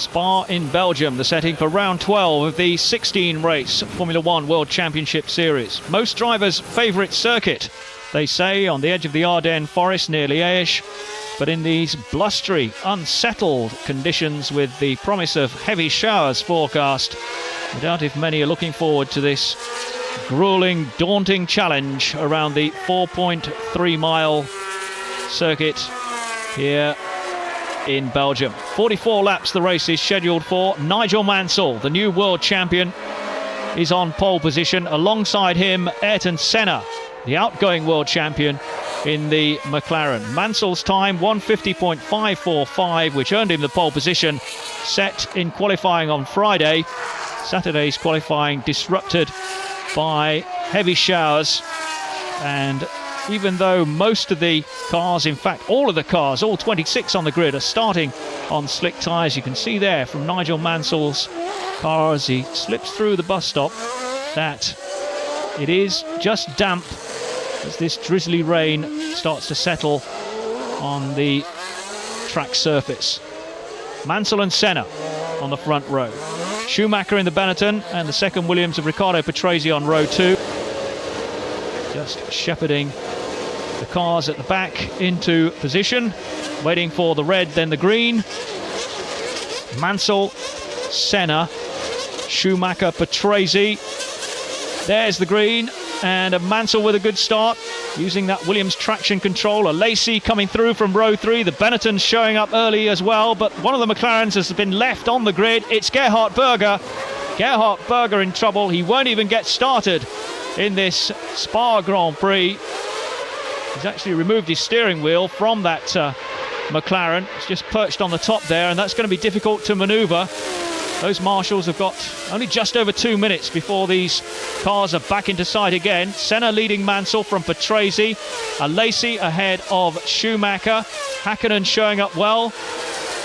Spa in Belgium, the setting for round 12 of the 16-race Formula One World Championship Series. Most drivers' favourite circuit, they say, on the edge of the Ardennes forest near Liège. But in these blustery, unsettled conditions with the promise of heavy showers forecast, I doubt if many are looking forward to this grueling, daunting challenge around the 4.3-mile circuit here in Belgium. 44 laps the race is scheduled for. Nigel Mansell, the new world champion, is on pole position. Alongside him, Ayrton Senna, the outgoing world champion in the McLaren. Mansell's time, 1:50.545, which earned him the pole position, set in qualifying on Friday. Saturday's qualifying disrupted by heavy showers, and even though most of the cars, in fact all of the cars, all 26 on the grid, are starting on slick tyres, you can see there from Nigel Mansell's car as he slips through the bus stop that it is just damp as this drizzly rain starts to settle on the track surface. Mansell and Senna on the front row. Schumacher in the Benetton and the second Williams of Riccardo Patrese on row 2. Just shepherding the cars at the back into position, waiting for the red, then the green. Mansell, Senna, Schumacher, Patrese. There's the green, and a Mansell with a good start, using that Williams traction control. A Lacey coming through from row 3. The Benetton's showing up early as well, but one of the McLarens has been left on the grid. It's Gerhard Berger. Gerhard Berger in trouble. He won't even get started in this Spa Grand Prix. He's actually removed his steering wheel from that McLaren. It's just perched on the top there, and that's going to be difficult to manoeuvre. Those marshals have got only just over 2 minutes before these cars are back into sight again. Senna leading Mansell from Patrese. A Lacey ahead of Schumacher. Hakkinen showing up well.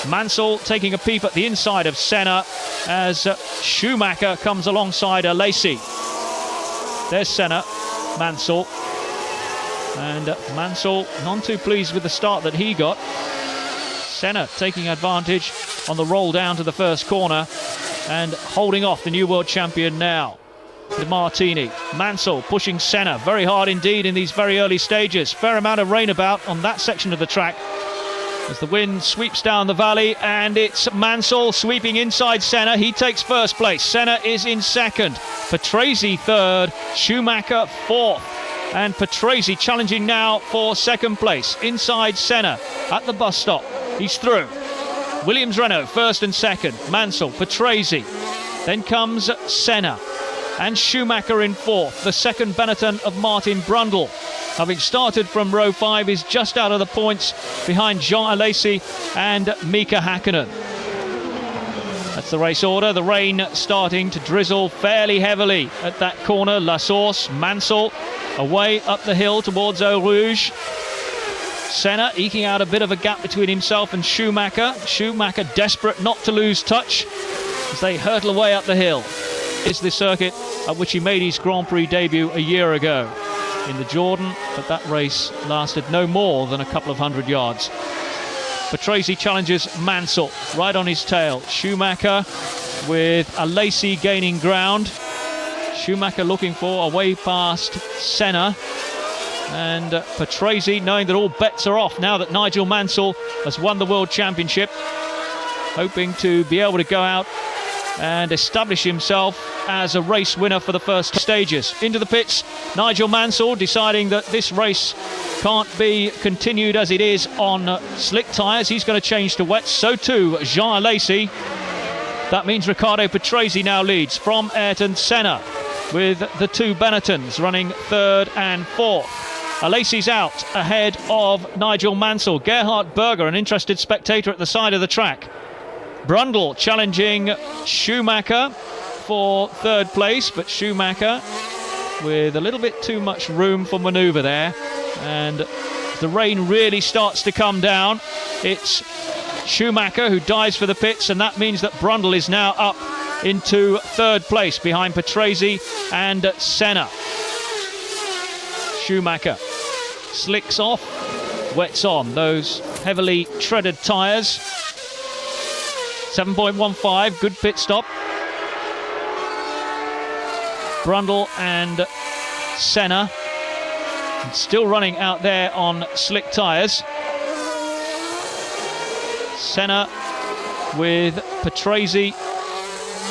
Mansell taking a peep at the inside of Senna as Schumacher comes alongside a Lacey. There's Senna, Mansell. And Mansell none too pleased with the start that he got. Senna taking advantage on the roll down to the first corner and holding off the new world champion now. De Martini. Mansell pushing Senna very hard indeed in these very early stages. Fair amount of rain about on that section of the track as the wind sweeps down the valley, and it's Mansell sweeping inside Senna. He takes first place. Senna is in second. Patrese third. Schumacher fourth. And Patrese challenging now for second place inside Senna at the bus stop. He's through. Williams Renault first and second. Mansell, Patrese. Then comes Senna and Schumacher in fourth. The second Benetton of Martin Brundle, having started from row 5, is just out of the points behind Jean Alesi and Mika Hakkinen. That's the race order. The rain starting to drizzle fairly heavily at that corner. La Source, Mansell away up the hill towards Eau Rouge. Senna eking out a bit of a gap between himself and Schumacher. Schumacher desperate not to lose touch as they hurtle away up the hill. It's the circuit at which he made his Grand Prix debut a year ago in the Jordan, but that race lasted no more than a couple of hundred yards. Patrese challenges Mansell right on his tail. Schumacher with a Lacey gaining ground. Schumacher looking for a way past Senna. And Patrese, knowing that all bets are off now that Nigel Mansell has won the World Championship, hoping to be able to go out and establish himself as a race winner for the first stages. Into the pits, Nigel Mansell deciding that this race can't be continued as it is on slick tyres. He's going to change to wet. So too Jean Alesi. That means Riccardo Patrese now leads from Ayrton Senna, with the two Benettons running third and fourth. Alesi's out ahead of Nigel Mansell. Gerhard Berger, an interested spectator at the side of the track. Brundle challenging Schumacher for third place, but Schumacher with a little bit too much room for manoeuvre there. And the rain really starts to come down. It's Schumacher who dives for the pits, and that means that Brundle is now up into third place behind Patrese and Senna. Schumacher slicks off, wets on those heavily treaded tyres. 7.15, good pit stop. Brundle and Senna still running out there on slick tyres. Senna with Patrese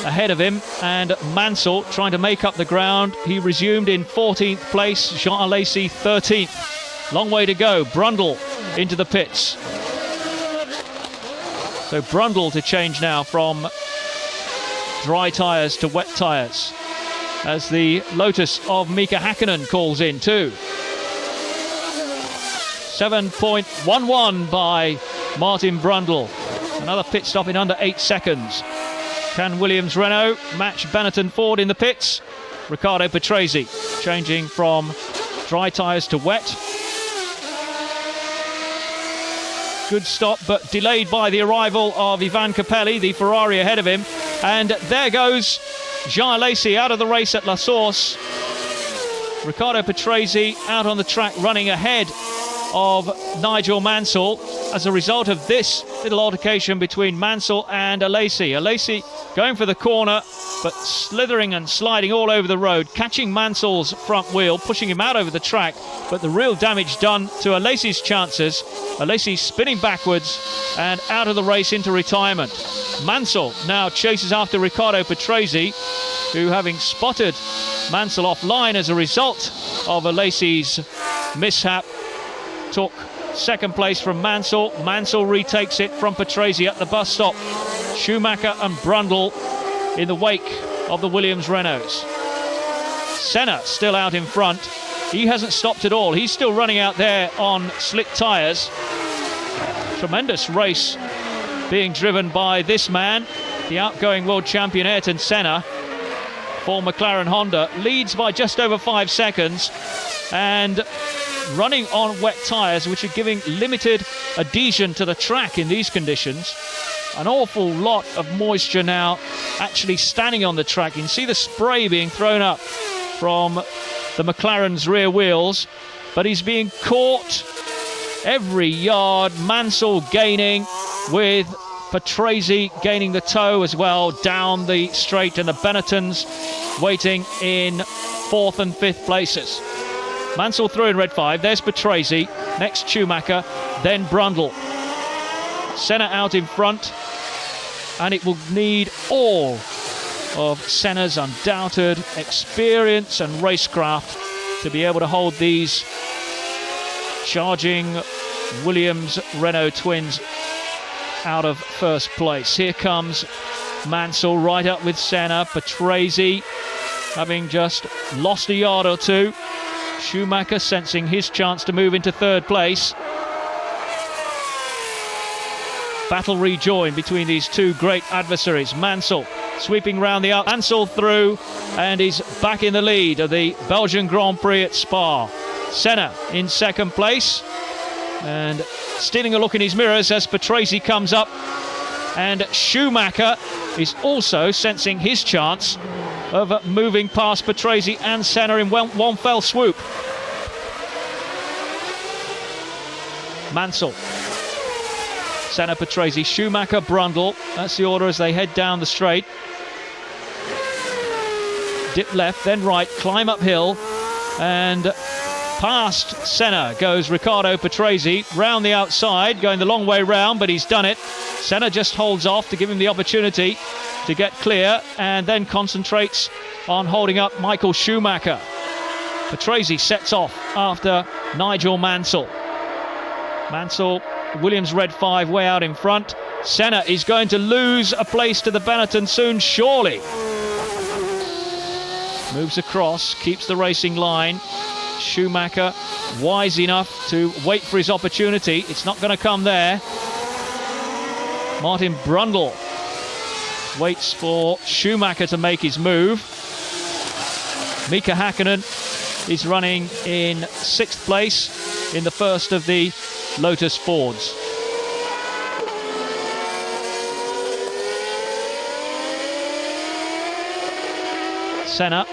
ahead of him, and Mansell trying to make up the ground. He resumed in 14th place, Jean Alesi 13th. Long way to go. Brundle into the pits. So Brundle to change now from dry tyres to wet tyres, as the Lotus of Mika Hakkinen calls in too. 7.11 by Martin Brundle. Another pit stop in under 8 seconds. Can Williams Renault match Benetton Ford in the pits? Riccardo Patrese changing from dry tyres to wet. Good stop, but delayed by the arrival of Ivan Capelli, the Ferrari ahead of him. And there goes Jean Alesi out of the race at La Source. Riccardo Patrese out on the track running ahead of Nigel Mansell as a result of this little altercation between Mansell and Alesi. Alesi going for the corner, but slithering and sliding all over the road, catching Mansell's front wheel, pushing him out over the track, but the real damage done to Alesi's chances. Alesi spinning backwards and out of the race into retirement. Mansell now chases after Riccardo Patrese, who, having spotted Mansell offline as a result of Alesi's mishap, took second place from Mansell. Mansell retakes it from Patrese at the bus stop. Schumacher and Brundle in the wake of the Williams Renaults. Senna still out in front. He hasn't stopped at all. He's still running out there on slick tyres. Tremendous race being driven by this man, the outgoing world champion Ayrton Senna for McLaren Honda. Leads by just over 5 seconds and running on wet tyres, which are giving limited adhesion to the track in these conditions. An awful lot of moisture now actually standing on the track. You can see the spray being thrown up from the McLaren's rear wheels, but he's being caught every yard. Mansell gaining, with Patrese gaining the toe as well down the straight, and the Benettons waiting in 4th and 5th places. Mansell through in red 5. There's Patrese. Next Schumacher, then Brundle. Senna out in front, and it will need all of Senna's undoubted experience and racecraft to be able to hold these charging Williams Renault twins out of first place. Here comes Mansell right up with Senna. Patrese having just lost a yard or two. Schumacher sensing his chance to move into 3rd place. Battle rejoined between these two great adversaries. Mansell sweeping round the out. Mansell through, and he's back in the lead of the Belgian Grand Prix at Spa. Senna in 2nd place, and stealing a look in his mirrors as Patrese comes up. And Schumacher is also sensing his chance of moving past Patrese and Senna in one fell swoop. Mansell, Senna, Patrese, Schumacher, Brundle. That's the order as they head down the straight. Dip left, then right, climb uphill, and past Senna goes Riccardo Patrese, round the outside, going the long way round, but he's done it. Senna just holds off to give him the opportunity to get clear, and then concentrates on holding up Michael Schumacher. Patrese sets off after Nigel Mansell. Mansell, Williams red 5 way out in front. Senna is going to lose a place to the Benetton soon, surely. Moves across, keeps the racing line. Schumacher wise enough to wait for his opportunity. It's not going to come there. Martin Brundle waits for Schumacher to make his move. Mika Hakkinen is running in 6th place in the first of the Lotus Fords. Senna,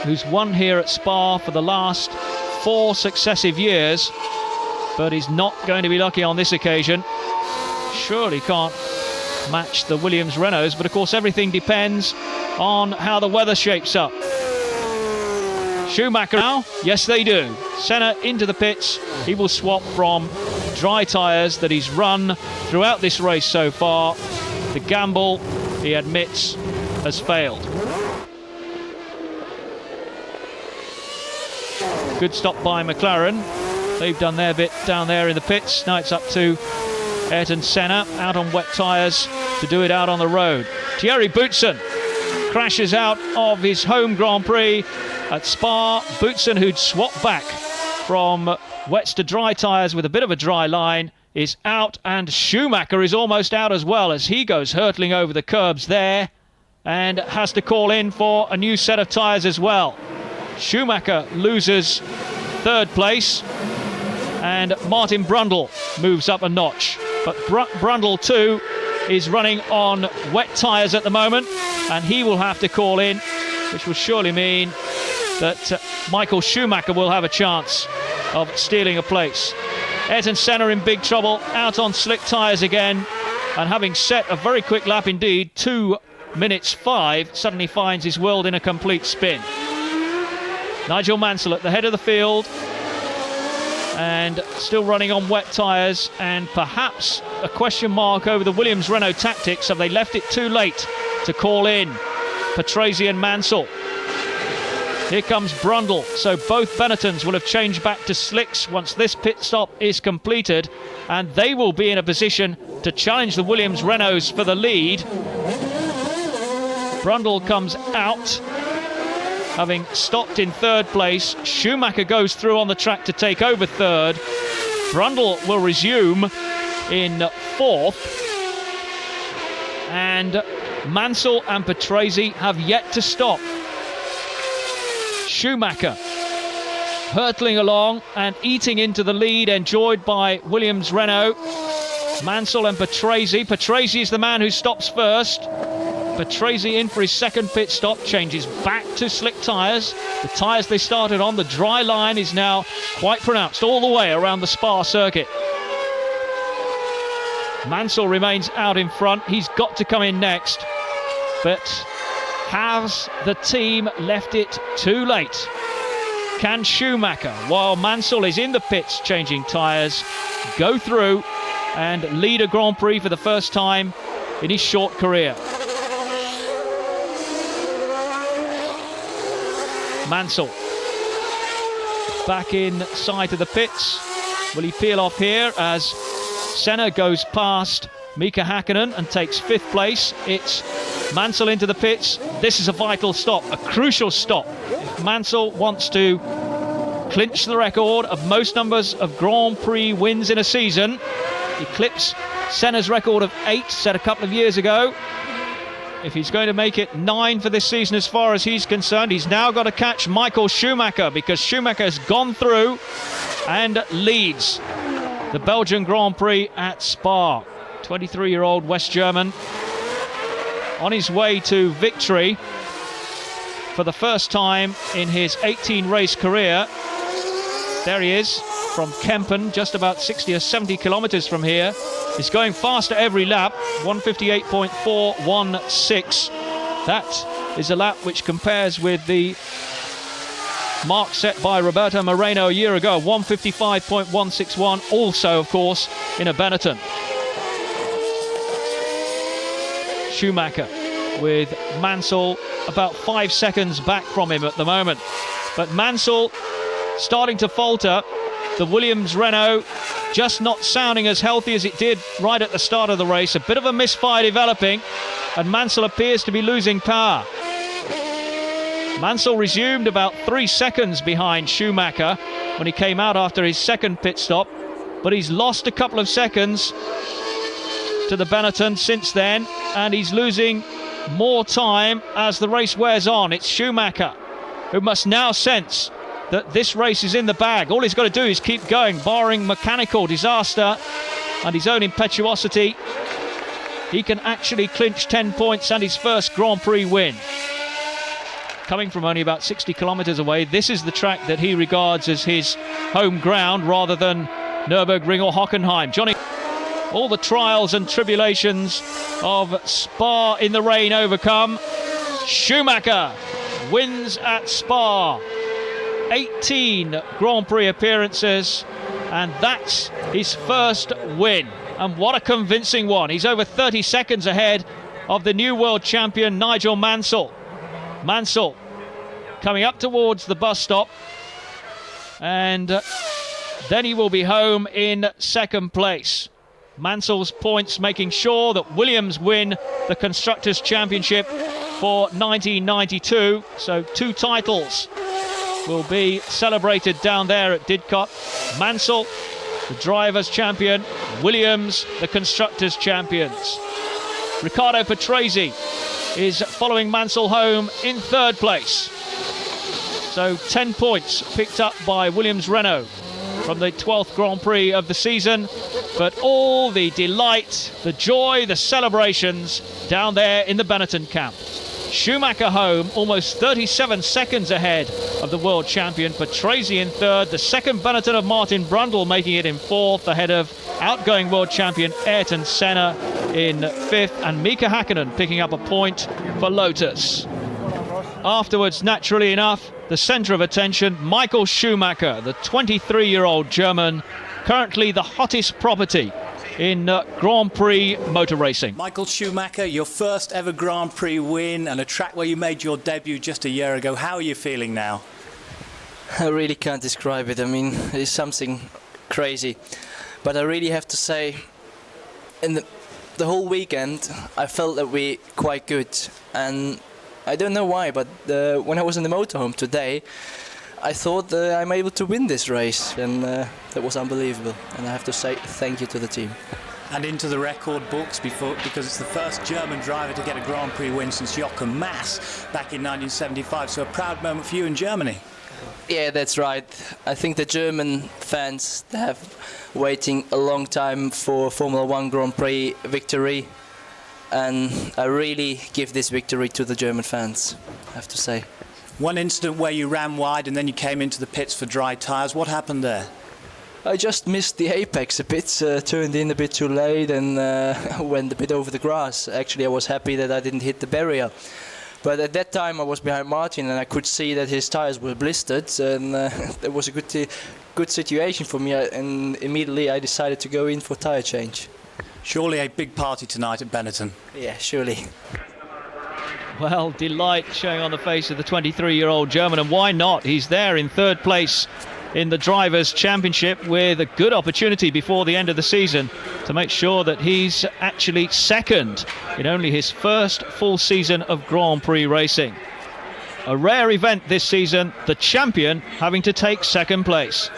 who's won here at Spa for the last 4 successive years, but he's not going to be lucky on this occasion. Surely can't match the Williams Renaults, but of course everything depends on how the weather shapes up. Schumacher now, yes they do. Senna into the pits. He will swap from dry tyres that he's run throughout this race so far. The gamble, he admits, has failed. Good stop by McLaren. They've done their bit down there in the pits. Now it's up to Ayrton Senna out on wet tyres to do it out on the road. Thierry Boutsen crashes out of his home Grand Prix at Spa. Boutsen, who'd swapped back from wets to dry tyres with a bit of a dry line, is out, and Schumacher is almost out as well as he goes hurtling over the curbs there and has to call in for a new set of tyres as well. Schumacher loses third place and Martin Brundle moves up a notch, but Brundle too is running on wet tyres at the moment and he will have to call in, which will surely mean that Michael Schumacher will have a chance of stealing a place. Ayrton Senna in big trouble, out on slick tyres again, and having set a very quick lap indeed, 2 minutes 5, suddenly finds his world in a complete spin. Nigel Mansell at the head of the field and still running on wet tyres, and perhaps a question mark over the Williams Renault tactics. Have they left it too late to call in Patrese and Mansell? Here comes Brundle, so both Benettons will have changed back to slicks once this pit stop is completed, and they will be in a position to challenge the Williams Renaults for the lead. Brundle comes out, having stopped in third place. Schumacher goes through on the track to take over third. Brundle will resume in fourth, and Mansell and Patrese have yet to stop. Schumacher hurtling along and eating into the lead enjoyed by Williams Renault. Mansell and Patrese. Patrese is the man who stops first. Patrese in for his second pit stop, changes back to slick tyres. The tyres they started on, the dry line is now quite pronounced all the way around the Spa circuit. Mansell remains out in front. He's got to come in next, but has the team left it too late? Can Schumacher, while Mansell is in the pits changing tyres, go through and lead a Grand Prix for the first time in his short career? Mansell back inside of the pits. Will he peel off here as Senna goes past Mika Hakkinen and takes fifth place? It's Mansell into the pits. This is a vital stop, a crucial stop. If Mansell wants to clinch the record of most numbers of Grand Prix wins in a season, eclipse Senna's record of 8 set a couple of years ago. If he's going to make it 9 for this season as far as he's concerned, he's now got to catch Michael Schumacher, because Schumacher has gone through and leads the Belgian Grand Prix at Spa. 23-year-old West German on his way to victory for the first time in his 18-race career. There he is from Kempen, just about 60 or 70 kilometres from here. He's going faster every lap, 158.416. That is a lap which compares with the mark set by Roberto Moreno a year ago, 155.161, also, of course, in a Benetton. Schumacher with Mansell about 5 seconds back from him at the moment. But Mansell starting to falter. The Williams Renault just not sounding as healthy as it did right at the start of the race. A bit of a misfire developing, and Mansell appears to be losing power. Mansell resumed about 3 seconds behind Schumacher when he came out after his second pit stop, but he's lost a couple of seconds to the Benetton since then, and he's losing more time as the race wears on. It's Schumacher who must now sense that this race is in the bag. All he's got to do is keep going, barring mechanical disaster and his own impetuosity. He can actually clinch 10 points and his first Grand Prix win. Coming from only about 60 kilometres away, this is the track that he regards as his home ground rather than Nürburgring or Hockenheim. Johnny. all the trials and tribulations of Spa in the rain overcome. Schumacher wins at Spa. 18 Grand Prix appearances, and that's his first win. And what a convincing one. He's over 30 seconds ahead of the new world champion Nigel Mansell. Mansell coming up towards the bus stop, and then he will be home in second place. Mansell's points making sure that Williams win the Constructors' Championship for 1992. So 2 titles will be celebrated down there at Didcot. Mansell, the Drivers' Champion. Williams, the Constructors' Champions. Riccardo Patrese is following Mansell home in 3rd place. So 10 points picked up by Williams-Renault from the 12th Grand Prix of the season. But all the delight, the joy, the celebrations down there in the Benetton camp. Schumacher home, almost 37 seconds ahead of the world champion. Patrese in 3rd. The second Benetton of Martin Brundle making it in 4th, ahead of outgoing world champion Ayrton Senna in 5th. And Mika Hakkinen picking up a point for Lotus. Afterwards, naturally enough, the centre of attention, Michael Schumacher, the 23-year-old German, currently the hottest property in Grand Prix motor racing. Michael Schumacher, your first ever Grand Prix win and a track where you made your debut just a year ago. How are you feeling now? I really can't describe it. I mean, it's something crazy. But I really have to say, in the whole weekend, I felt that we quite good. And I don't know why, but when I was in the motorhome today, I thought I'm able to win this race, and that was unbelievable. And I have to say thank you to the team. And into the record books because it's the first German driver to get a Grand Prix win since Jochen Mass back in 1975. So a proud moment for you in Germany. Yeah, that's right. I think the German fans have waiting a long time for Formula 1 Grand Prix victory. And I really give this victory to the German fans, I have to say. One incident where you ran wide and then you came into the pits for dry tyres. What happened there? I just missed the apex a bit, turned in a bit too late and went a bit over the grass. Actually, I was happy that I didn't hit the barrier. But at that time I was behind Martin and I could see that his tyres were blistered, and it was a good situation for me, and immediately I decided to go in for tyre change. Surely a big party tonight at Benetton. Yeah, surely. Well, delight showing on the face of the 23-year-old German, and why not? He's there in 3rd place in the Drivers' Championship with a good opportunity before the end of the season to make sure that he's actually 2nd in only his first full season of Grand Prix racing. A rare event this season, the champion having to take 2nd place.